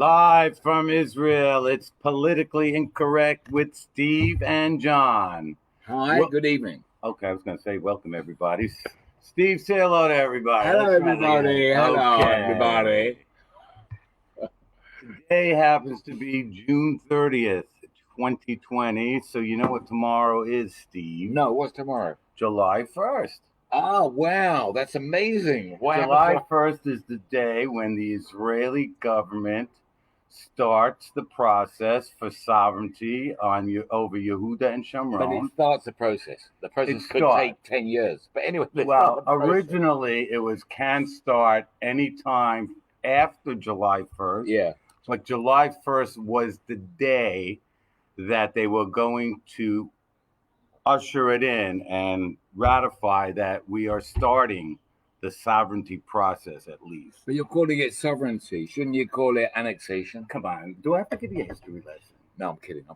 Live from Israel, it's Politically Incorrect with Steve and John. Hi, good evening. Okay, I was going to say welcome, everybody. Steve, say hello to everybody. Hello, Let's try it everybody. again. Hello, Okay. everybody. Today happens to be June 30th, 2020. So you know what tomorrow is, Steve? No, what's tomorrow? July 1st. Oh, wow. That's amazing. July 1st is the day when the Israeli government starts the process for sovereignty over Yehuda and Shomron. But it starts the process. The process could take 10 years. But anyway, well, originally it can start anytime after July 1st. Yeah. But July 1st was the day that they were going to usher it in and ratify that we are starting the sovereignty process, at least. But you're calling it sovereignty. Shouldn't you call it annexation? Come on. Do I have to give you a history lesson? No, I'm kidding.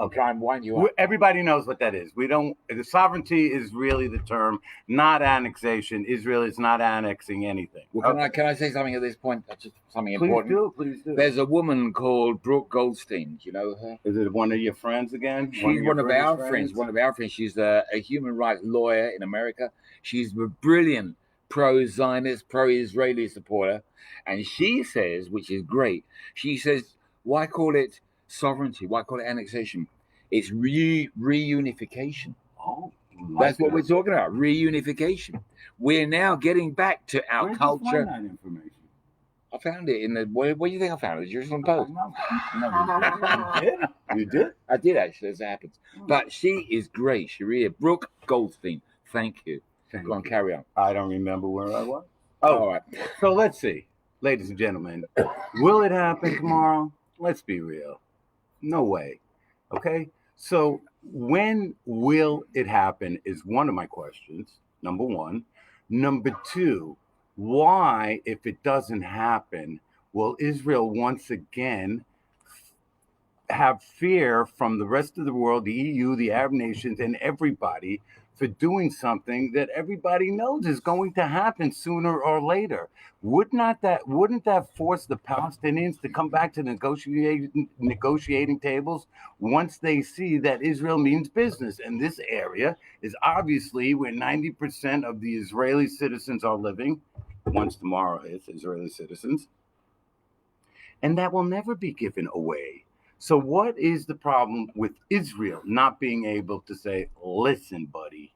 I'm trying to wind you up. Everybody knows what that is. The sovereignty is really the term, not annexation. Israel is not annexing anything. Well, can I say something at this point? That's just something important. Please do. There's a woman called Brooke Goldstein. Do you know her? Is it one of your friends again? She's one of our friends. One of our friends. She's a human rights lawyer in America. She's a brilliant pro-Zionist, pro-Israeli supporter. And she says, which is great, she says, why call it sovereignty? Why call it annexation? It's reunification. Oh, that's what we're talking about. Reunification. We're now getting back to our culture. Where did you find that information? I found it in the. Where do you think I found it? The Jerusalem Post. No, you did. I did actually, as it happens. But she is great. She really. Brooke Goldstein. Thank you. Go on, carry on. I don't remember where I was. Oh, all right. So let's see, ladies and gentlemen, will it happen tomorrow? Let's be real. No way. Okay. So when will it happen is one of my questions. Number one. Number two, why, if it doesn't happen, will Israel once again have fear from the rest of the world, the EU, the Arab nations, and everybody for doing something that everybody knows is going to happen sooner or later? Wouldn't that force the Palestinians to come back to negotiating tables once they see that Israel means business? And this area is obviously where 90% of the Israeli citizens are living, once tomorrow is Israeli citizens, and that will never be given away. So what is the problem with Israel not being able to say, listen, buddy,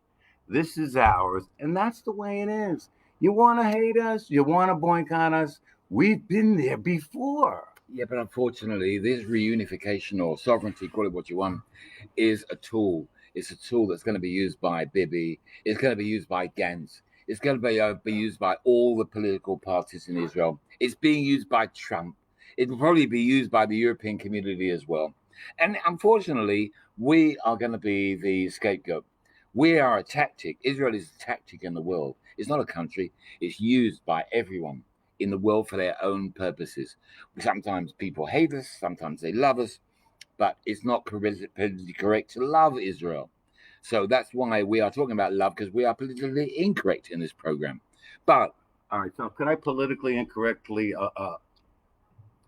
this is ours, and that's the way it is. You want to hate us? You want to boycott us? We've been there before. Yeah, but unfortunately, this reunification or sovereignty, call it what you want, is a tool. It's a tool that's going to be used by Bibi. It's going to be used by Gantz. It's going to be used by all the political parties in Israel. It's being used by Trump. It will probably be used by the European community as well. And unfortunately, we are going to be the scapegoat. We are a tactic. Israel is a tactic in the world. It's not a country. It's used by everyone in the world for their own purposes. Sometimes people hate us. Sometimes they love us. But it's not politically correct to love Israel. So that's why we are talking about love, because we are politically incorrect in this program. But all right, so can I politically incorrectly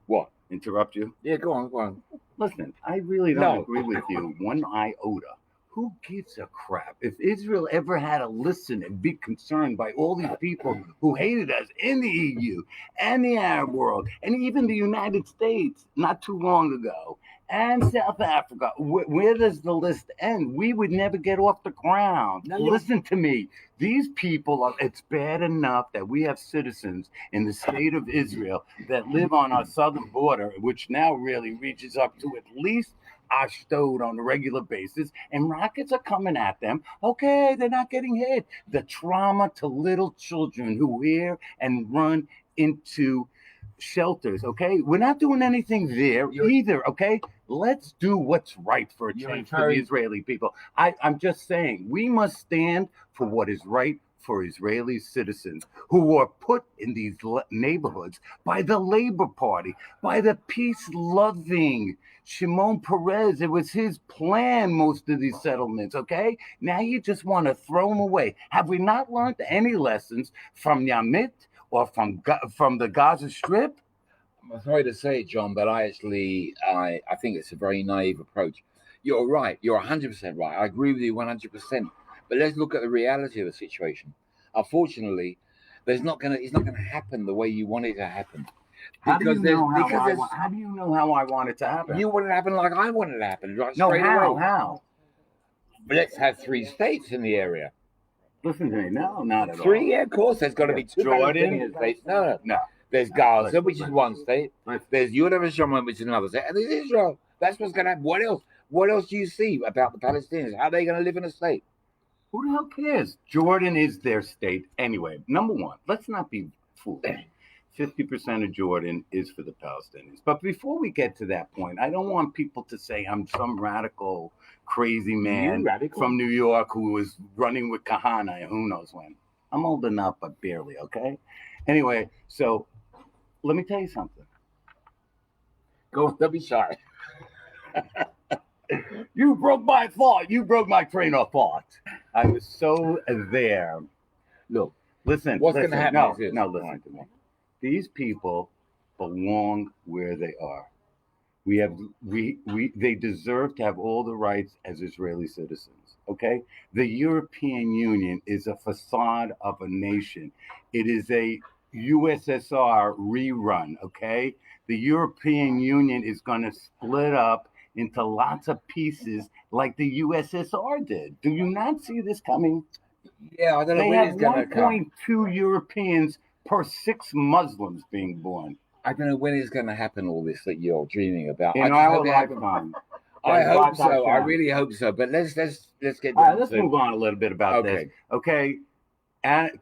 what? Interrupt you? Yeah, go on. Listen, I really don't agree with you one iota. Who gives a crap? If Israel ever had to listen and be concerned by all these people who hated us in the EU and the Arab world and even the United States not too long ago and South Africa, where does the list end? We would never get off the ground. No, listen to me. These people, it's bad enough that we have citizens in the state of Israel that live on our southern border, which now really reaches up to at least Ashdod on a regular basis, and rockets are coming at them. Okay, they're not getting hit. The trauma to little children who hear and run into shelters, okay? We're not doing anything there either, okay? Let's do what's right for a change for the Israeli people. I'm just saying, we must stand for what is right for Israeli citizens who were put in these neighborhoods by the Labor Party, by the peace-loving Shimon Peres. It was his plan, most of these settlements, okay? Now you just want to throw them away. Have we not learned any lessons from Yamit or from the Gaza Strip? I'm sorry to say it, John, but I think it's a very naive approach. You're right. You're 100% right. I agree with you 100%. But let's look at the reality of the situation. Unfortunately, it's not gonna happen the way you want it to happen How do you know there's how do you know how I want it to happen? you want it to happen like I want it to happen, right? No, Straight how? away. How? But let's have 3 states in the area. Listen to me. No, not at all. 3, yeah, of course. There's got to be 2 Jordan? Palestinian states. No. No. There's No, Gaza, listen, which is listen. one state. Listen. There's Yehuda Shomron, which is another state. And there's Israel. That's what's going to happen. What else? What else do you see about the Palestinians? How are they going to live in a state? Who the hell cares? Jordan is their state anyway. Number one, let's not be foolish. 50% of Jordan is for the Palestinians. But before we get to that point, I don't want people to say I'm some radical, crazy man from New York who was running with Kahana who knows when. I'm old enough, but barely, okay? Anyway, so let me tell you something. Don't be shy. You broke my thought. You broke my train of thought. I was so there. Look, listen. What's going to happen? No, listen to me. These people belong where they are. They deserve to have all the rights as Israeli citizens. Okay? The European Union is a facade of a nation. It is a USSR rerun. Okay? The European Union is going to split up into lots of pieces like the USSR did. Do you not see this coming? Yeah, I don't know They when have it's going to come. 1.2 Europeans per 6 Muslims being born. I don't know when it's going to happen, all this that you're dreaming about. In our lifetime. I hope so. I really hope so. But let's get all right, let's move on a little bit about this. Okay.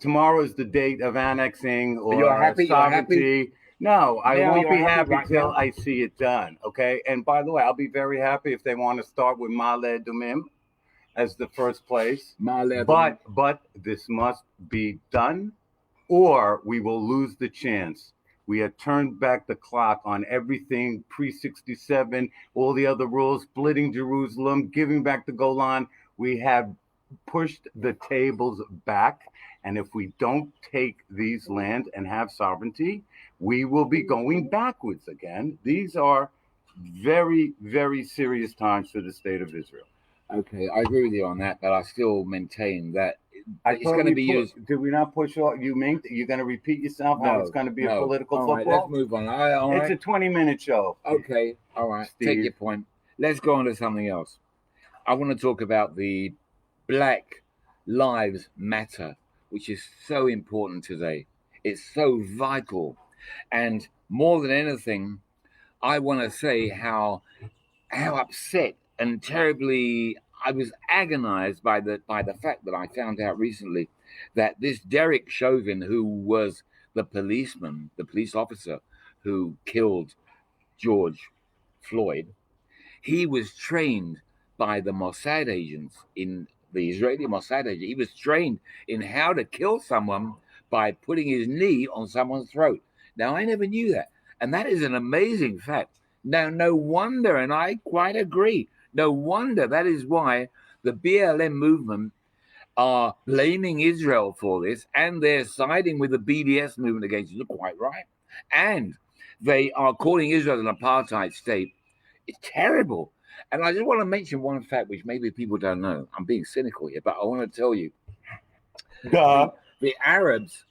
Tomorrow is the date of annexing or you're happy? sovereignty. You're happy? No, I won't be happy right till now? I see it done. Okay. And by the way, I'll be very happy if they want to start with Ma'ale Adumim as the first place. But this must be done, or we will lose the chance. We have turned back the clock on everything pre-67, all the other rules, splitting Jerusalem, giving back the Golan. We have pushed the tables back. And if we don't take these lands and have sovereignty, we will be going backwards again. These are very, very serious times for the state of Israel. Okay, I agree with you on that, but I still maintain that it's going to be used. Did we not push off? You're going to repeat yourself? No, it's going to be a political football? Right, let's move on. All right. It's a 20-minute show. Okay, all right. Steve. Take your point. Let's go on to something else. I want to talk about the Black Lives Matter, which is so important today. It's so vital. And more than anything, I want to say how upset and terribly I was agonized by the fact that I found out recently that this Derek Chauvin, who was the police officer who killed George Floyd, he was trained by the Mossad agents in the Israeli Mossad agent. He was trained in how to kill someone by putting his knee on someone's throat. Now, I never knew that. And that is an amazing fact. Now, no wonder, and I quite agree, no wonder that is why the BLM movement are blaming Israel for this, and they're siding with the BDS movement against Israel, quite right. And they are calling Israel an apartheid state. It's terrible. And I just want to mention one fact which maybe people don't know. I'm being cynical here, but I want to tell you. The Arabs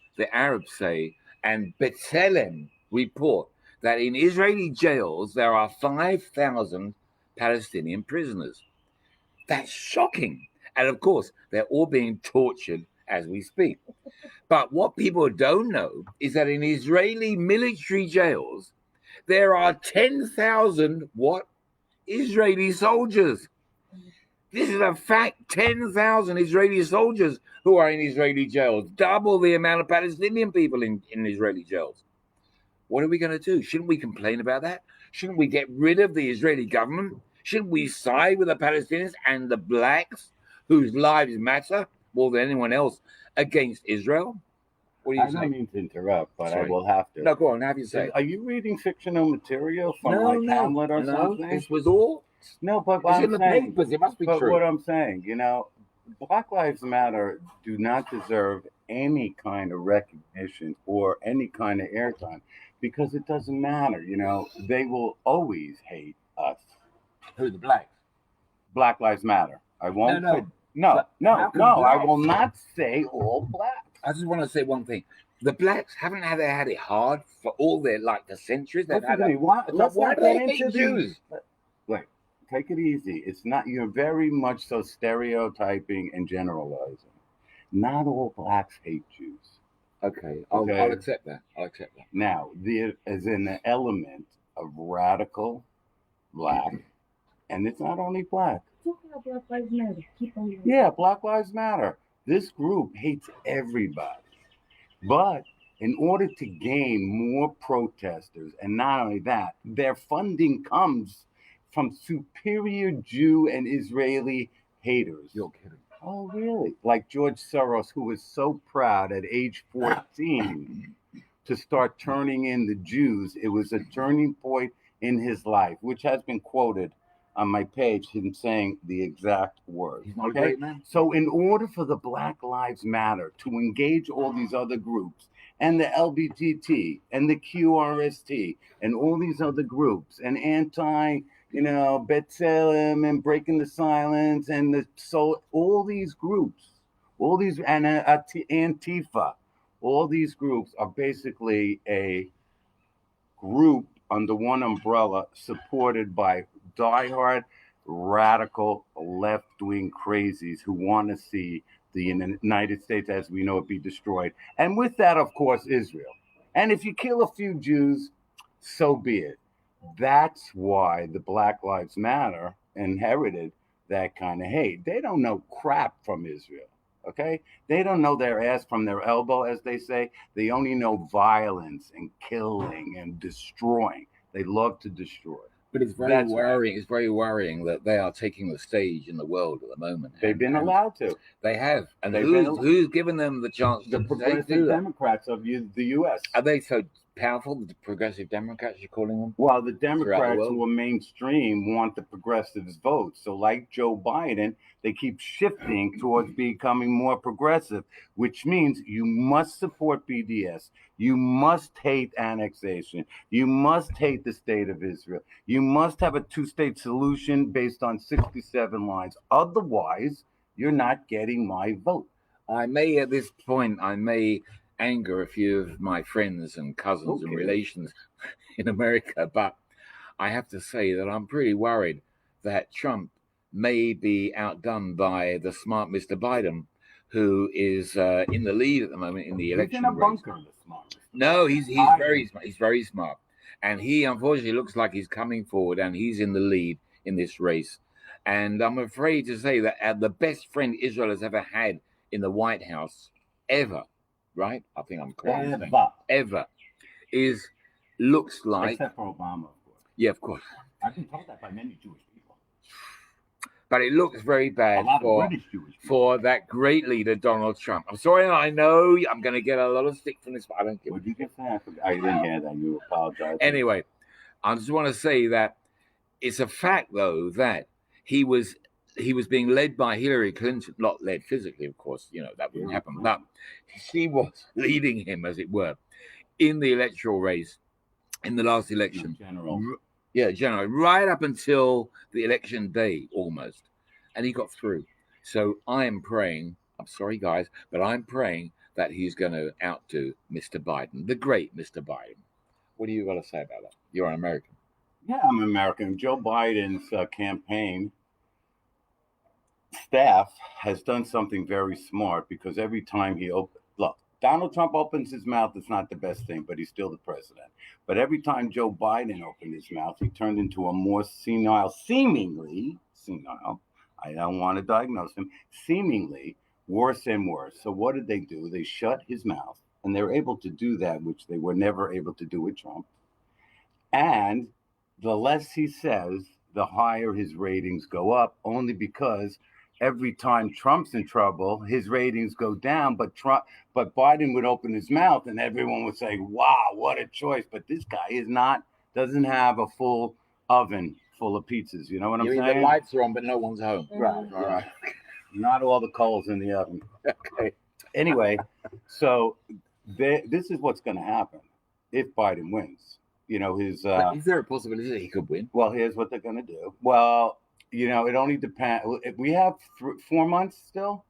say, and B'Tselem report, that in Israeli jails there are 5,000 Palestinian prisoners. That's shocking. And of course, they're all being tortured as we speak. But what people don't know is that in Israeli military jails, there are 10,000 Israeli soldiers. This is a fact. 10,000 Israeli soldiers who are in Israeli jails, double the amount of Palestinian people in Israeli jails. What are we going to do? Shouldn't we complain about that? Shouldn't we get rid of the Israeli government? Shouldn't we side with the Palestinians and the blacks whose lives matter more than anyone else against Israel? What do you say? I don't mean to interrupt, but I will have to. No, go on. Have you say? Are you reading fictional material from Hamlet or something? This was all. No, but it's in the papers. It must be true. But what I'm saying, Black Lives Matter do not deserve any kind of recognition or any kind of airtime because it doesn't matter. They will always hate us. Who, the blacks? Black Lives Matter. I won't. No. No. How can I blacks- will not say all blacks. I just want to say one thing. The blacks haven't had it hard for all their the centuries. They've had Why do they hate Jews? Wait, take it easy. It's not. You're very much so stereotyping and generalizing. Not all blacks hate Jews. Okay, I'll accept that. Now, there is an element of radical black, and it's not only black. Black Lives Matter. Keep on going. Yeah, Black Lives Matter. This group hates everybody. But in order to gain more protesters, and not only that, their funding comes from superior Jew and Israeli haters. You're kidding. Oh, really? Like George Soros, who was so proud at age 14 to start turning in the Jews. It was a turning point in his life, which has been quoted on my page, him saying the exact words. He's not a great man. So in order for the Black Lives Matter to engage all these other groups and the LBGT and the QRST and all these other groups and B'Tselem and Breaking the Silence and all these groups, all these and Antifa, all these groups are basically a group under one umbrella supported by diehard radical left-wing crazies who want to see the United States as we know it be destroyed. And with that, of course, Israel. And if you kill a few Jews, so be it. That's why the Black Lives Matter inherited that kind of hate. They don't know crap from Israel, okay? They don't know their ass from their elbow, as they say. They only know violence and killing and destroying. They love to destroy. But it's very worrying. It's very worrying that they are taking the stage in the world at the moment. They've been allowed to. They have. And who's given them the chance the to progressive Democrats of the U.S. Are they so powerful, the progressive Democrats, you're calling them? Well, the Democrats who are mainstream want the progressives' votes. So like Joe Biden, they keep shifting towards becoming more progressive, which means you must support BDS. You must hate annexation. You must hate the state of Israel. You must have a two-state solution based on 67 lines. Otherwise, you're not getting my vote. At this point, anger a few of my friends and cousins and relations in America, but I have to say that I'm pretty worried that Trump may be outdone by the smart Mr. Biden, who is in the lead at the moment in the election. He's in a bunker, the smart. No, he's very smart. He's very smart, and he unfortunately looks like he's coming forward, and he's in the lead in this race. And I'm afraid to say that the best friend Israel has ever had in the White House ever. Right? I think I'm correct. Ever looks like. Except for Obama, of course. Yeah, of course. I've been told that by many Jewish people. But it looks very bad for that great leader, Donald Trump. I'm sorry, I know I'm going to get a lot of stick from this, but I don't give a What did you just say? I didn't hear that. You apologize. Anyway, I just want to say that it's a fact, though, that he was being led by Hillary Clinton, not led physically, of course, that wouldn't happen, but she was leading him, as it were, in the electoral race in the last election. General, right up until the election day, almost. And he got through. So I am praying, I'm sorry, guys, but I'm praying that he's going to outdo Mr. Biden, the great Mr. Biden. What do you got to say about that? You're an American. Yeah, I'm American. Joe Biden's campaign staff has done something very smart because every time Donald Trump opens his mouth, it's not the best thing, but he's still the president. But every time Joe Biden opened his mouth, he turned into a more seemingly senile, I don't want to diagnose him, seemingly worse and worse. So what did they do? They shut his mouth, and they were able to do that, which they were never able to do with Trump. And the less he says, the higher his ratings go up, only because every time Trump's in trouble, his ratings go down. But Biden would open his mouth, and everyone would say, "Wow, what a choice!" But this guy doesn't have a full oven full of pizzas. You know what I'm saying? The lights are on, but no one's home. Right. Not all the coals in the oven. Okay. Anyway, so this is what's going to happen if Biden wins. You know, his. Is there a possibility that he could win? Well, here's what they're going to do. Well, you know, it only depends. We have 4 months still.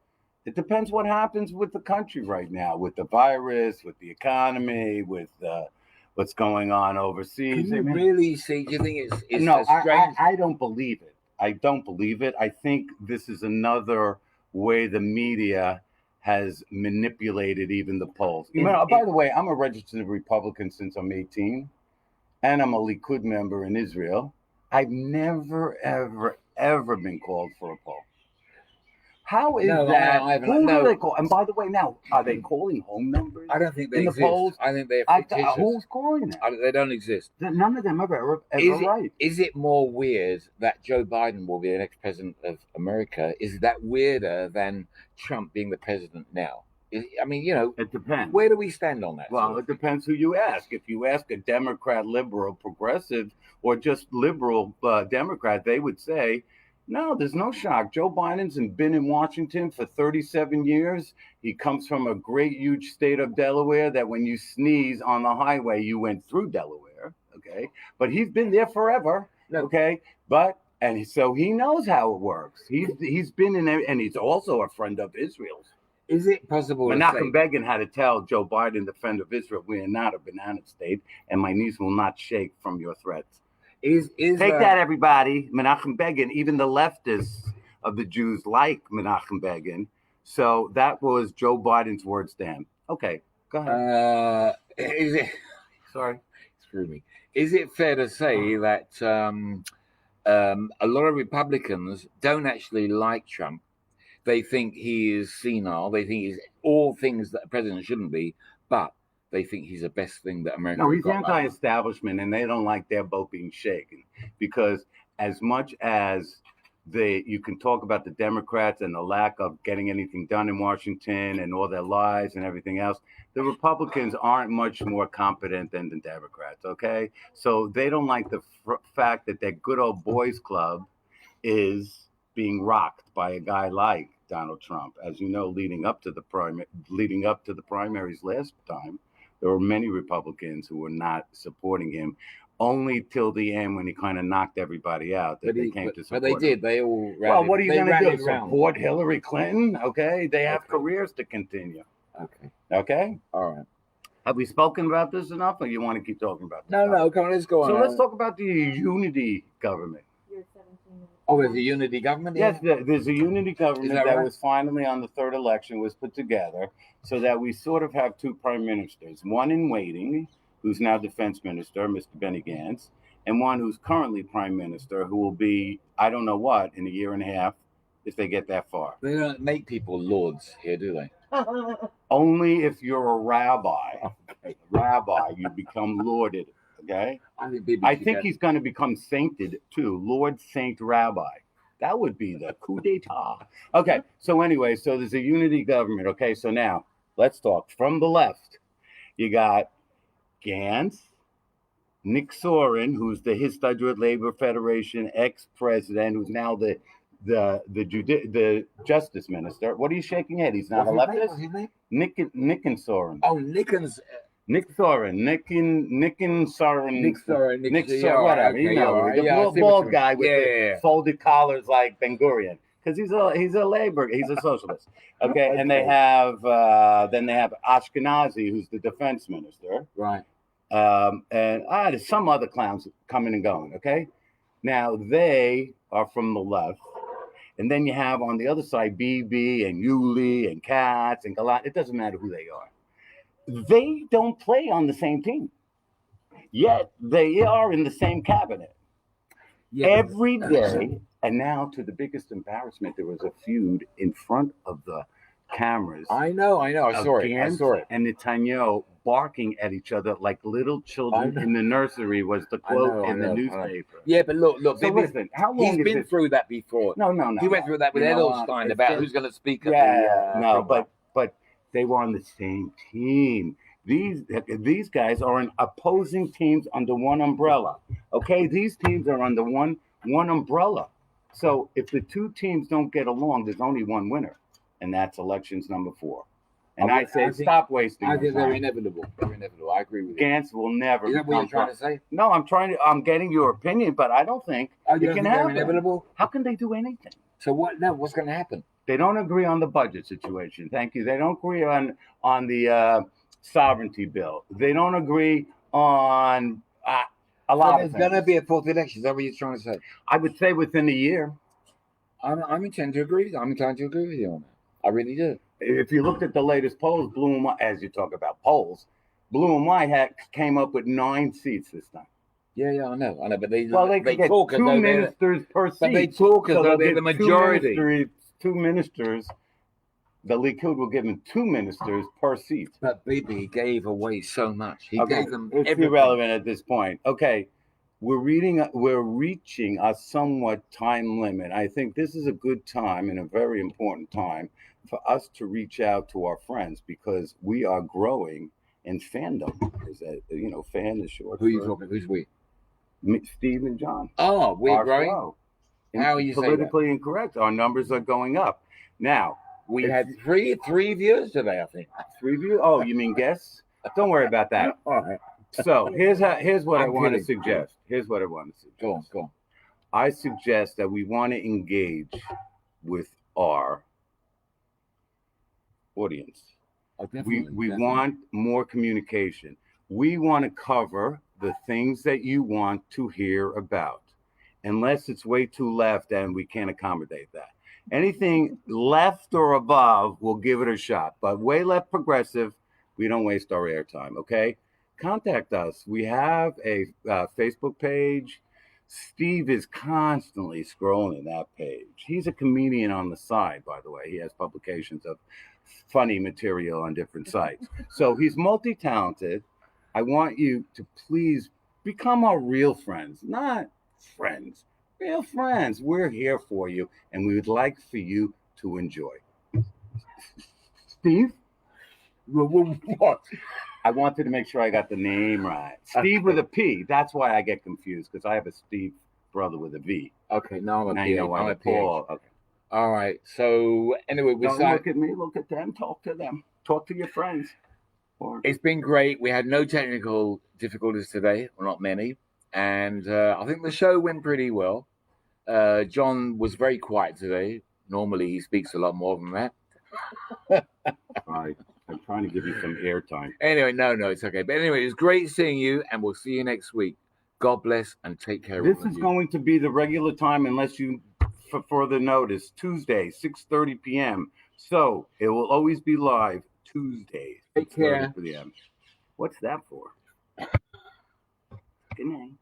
It depends what happens with the country right now, with the virus, with the economy, with what's going on overseas. Can you really see? Do you think it's no? a strange? I don't believe it. I don't believe it. I think this is another way the media has manipulated even the polls. By the way, I'm a registered Republican since I'm 18, and I'm a Likud member in Israel. I've never, ever been called for a poll. How is that? Who do they call? And by the way, now are they calling home numbers? I don't think they in exist. The polls? I think they're fictitious. Who's calling them? They don't exist. None of them are right. Is it more weird that Joe Biden will be the next president of America? Is that weirder than Trump being the president now? I mean, you know, it depends. Where do we stand on that? Well, it depends who you ask. If you ask a Democrat, liberal, progressive, or just liberal Democrat, they would say, no, there's no shock. Joe Biden's been in Washington for 37 years. He comes from a great, huge state of Delaware that when you sneeze on the highway, you went through Delaware, okay? But he's been there forever, okay? And so he knows how it works. He's been in there, and he's also a friend of Israel's. Is it possible Menachem Begin had to tell Joe Biden, the friend of Israel, we are not a banana state, and my knees will not shake from your threats. Take that, everybody. Menachem Begin, even the leftists of the Jews like Menachem Begin. So that was Joe Biden's words to him. Okay, go ahead. Is it? Sorry, screw me. Is it fair to say that a lot of Republicans don't actually like Trump? They think he is senile. They think he's all things that a president shouldn't be, but they think he's the best thing that America. No, he's anti-establishment, and they don't like their boat being shaken. Because as much as you can talk about the Democrats and the lack of getting anything done in Washington and all their lies and everything else, the Republicans aren't much more competent than the Democrats, okay? So they don't like the fact that their good old boys club is being rocked by a guy like Donald Trump. As you know, leading up to the primaries last time, there were many Republicans who were not supporting him. Only till the end, when he kind of knocked everybody out, that they came to support him. But they did. They all rallied. Well, what are you going to do? Support Hillary Clinton? Okay, they have careers to continue. Okay. All right. Have we spoken about this enough, or you want to keep talking about this? No. Come on, let's go on. So let's talk about the unity government. Oh, there's a unity government here? Yes, there's a unity government that was finally on the third election was put together so that we sort of have two prime ministers, one in waiting, who's now defense minister, Mr. Benny Gantz, and one who's currently prime minister, who will be, I don't know what, in a year and a half, if they get that far. They don't make people lords here, do they? Only if you're a rabbi. Okay. Rabbi, you become lorded. Okay, I think he's going to become sainted too, Lord Saint Rabbi. That would be the coup d'etat. Okay, so anyway, so there's a unity government. Okay, so now let's talk from the left. You got Gantz, Nick Soren, who's the Histadrut Labor Federation ex-president, who's now the justice minister. What are you shaking head? He's not a leftist. Nick Soren. Oh, Nick Soren, whatever. Okay, you know, the bald guy with the folded collars like Ben Gurion, because he's a socialist. Okay, and they have then they have Ashkenazi, who's the defense minister, right? And there's some other clowns coming and going. Okay, now they are from the left. And then you have on the other side Bibi and Yuli and Katz and Galat. It doesn't matter who they are. They don't play on the same team, yet they are in the same cabinet every day. And now, to the biggest embarrassment, there was a feud in front of the cameras. I know. I saw it. And Netanyahu barking at each other like little children in the nursery was the quote in the newspaper. Yeah, but look. So listen, how long he's been through that before. No. He went through that with Edelstein about who's going to speak at but they were on the same team. These guys are in opposing teams under one umbrella. Okay, these teams are under one umbrella. So if the two teams don't get along, there's only one winner, and that's elections number 4. And I say, stop wasting I your think they're time. inevitable. They're inevitable. I agree with you. Gantz will never Is that what you're become trying to say? No, I'm getting your opinion, but I don't think Oh, it you don't can think they're happen. inevitable? How can they do anything? So what? No, what's going to happen? They don't agree on the budget situation. Thank you. They don't agree on the sovereignty bill. They don't agree on a lot of There's things. going to be a fourth election. Is that what you're trying to say? I would say within a year. I'm inclined to agree. I'm inclined to agree with you on that. I really do. If you looked at the latest polls, Blue and White, as you talk about polls, Blue and White came up with 9 seats this time. Yeah, I know. But they could get talk 2 ministers per seat. But they talk as though they're the majority. Two ministers. The Likud will give them 2 ministers per seat. But Bibi gave away so much. He gave them It's everything. irrelevant at this point. Okay, we're reaching a somewhat time limit. I think this is a good time and a very important time for us to reach out to our friends because we are growing in fandom. Is that fan is short? Who are you talking? Who's we? Steve and John. Oh, we're growing. Flow. How are you politically incorrect? Our numbers are going up. Now we had three viewers today. I think 3 viewers. Oh, you mean guests? Don't worry about that. All right. So here's what I want to kidding. suggest. Here's what I want to suggest. Go on. I suggest that we want to engage with our audience. Oh, We definitely. want more communication. We want to cover the things that you want to hear about, unless it's way too left and we can't accommodate that. Anything left or above, we'll give it a shot. But way left progressive, we don't waste our airtime, okay? Contact us. We have a Facebook page. Steve is constantly scrolling that page. He's a comedian on the side, by the way. He has publications of funny material on different sites. So he's multi-talented. I want you to please become our real friends, not friends, real friends. We're here for you, and we would like for you to enjoy. Steve? What? I wanted to make sure I got the name right. Steve with a P. That's why I get confused, because I have a Steve brother with a V. Okay, now I'm a Now PH. you know why I'm a I'm PH. Paul. Okay. All right. So anyway, Don't look at me. Look at them. Talk to them. Talk to your friends. It's been great. We had no technical difficulties today, or not many, and I think the show went pretty well. John was very quiet today. Normally, he speaks a lot more than that. Right. I'm trying to give you some airtime. Anyway, no, it's okay. But anyway, it's great seeing you, and we'll see you next week. God bless and take care. This is going to be the regular time, unless you further notice. Tuesday, 6:30 p.m. So it will always be live Tuesdays. Take care. PM. What's that for? Good night.